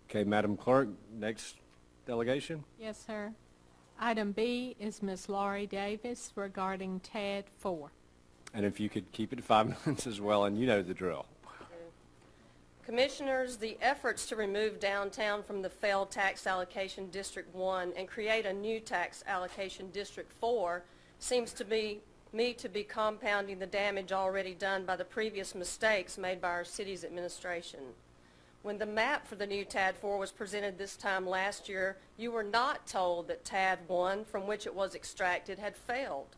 Okay, Madam Clerk, next delegation. Yes, sir. Item B is Ms. Laurie Davis regarding TAD 4. And if you could keep it to 5 minutes as well, and you know the drill. Commissioners, the efforts to remove downtown from the failed tax allocation District 1 and create a new tax allocation District 4 seems to me to be compounding the damage already done by the previous mistakes made by our city's administration. When the map for the new TAD 4 was presented this time last year, you were not told that TAD 1, from which it was extracted, had failed.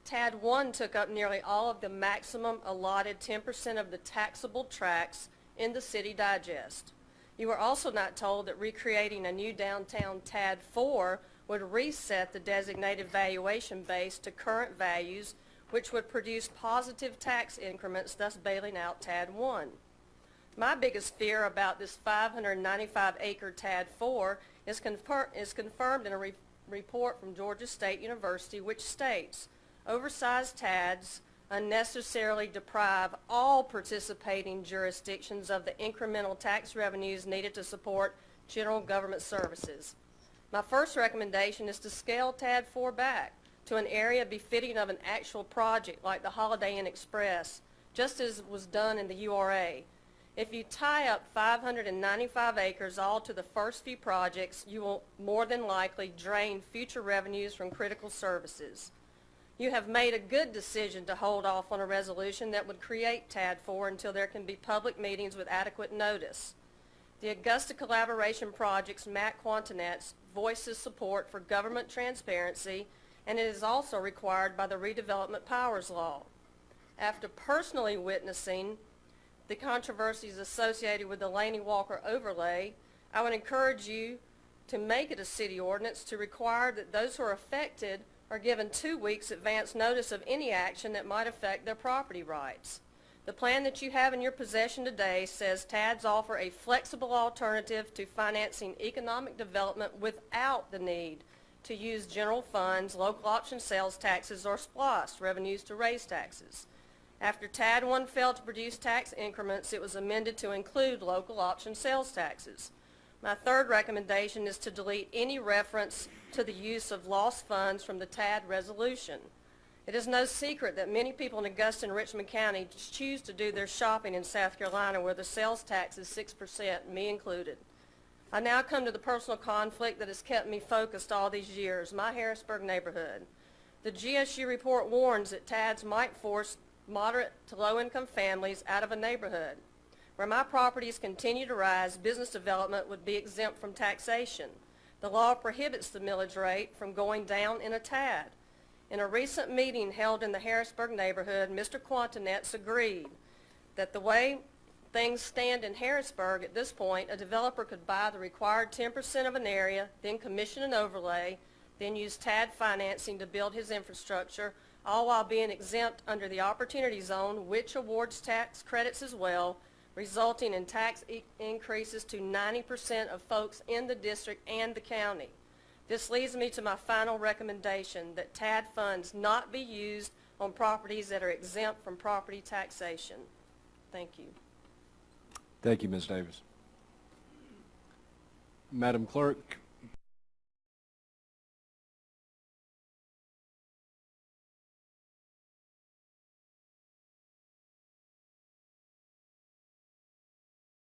TAD 1 took up nearly all of the maximum allotted 10% of the taxable tracts in the city digest. You were also not told that recreating a new downtown TAD 4 would reset the designated valuation base to current values, which would produce positive tax increments, thus bailing out TAD 1. My biggest fear about this 595-acre TAD 4 is confirmed in a report from Georgia State University, which states, oversized TADs unnecessarily deprive all participating jurisdictions of the incremental tax revenues needed to support general government services. My first recommendation is to scale TAD 4 back to an area befitting of an actual project like the Holiday Inn Express, just as was done in the URA. If you tie up 595 acres all to the first few projects, you will more than likely drain future revenues from critical services. You have made a good decision to hold off on a resolution that would create TAD 4 until there can be public meetings with adequate notice. The Augusta Collaboration Project's Matt Quantinetz voices support for government transparency, and it is also required by the Redevelopment Powers Law. After personally witnessing the controversies associated with the Laney Walker overlay, I would encourage you to make it a city ordinance to require that those who are affected are given 2 weeks advance notice of any action that might affect their property rights. The plan that you have in your possession today says TADs offer a flexible alternative to financing economic development without the need to use general funds, local option sales taxes, or SPLOST revenues to raise taxes. After TAD 1 failed to produce tax increments, it was amended to include local option sales taxes. My third recommendation is to delete any reference to the use of lost funds from the TAD resolution. It is no secret that many people in Augusta and Richmond County choose to do their shopping in South Carolina, where the sales tax is 6%, me included. I now come to the personal conflict that has kept me focused all these years, my Harrisburg neighborhood. The GSU report warns that TADs might force moderate to low-income families out of a neighborhood. Where my properties continue to rise, business development would be exempt from taxation. The law prohibits the millage rate from going down in a TAD. In a recent meeting held in the Harrisburg neighborhood, Mr. Quantinetz agreed that the way things stand in Harrisburg at this point, a developer could buy the required 10% of an area, then commission an overlay, then use TAD financing to build his infrastructure, all while being exempt under the Opportunity Zone, which awards tax credits as well, resulting in tax increases to 90% of folks in the district and the county. This leads me to my final recommendation, that TAD funds not be used on properties that are exempt from property taxation. Thank you. Thank you, Ms. Davis. Madam Clerk,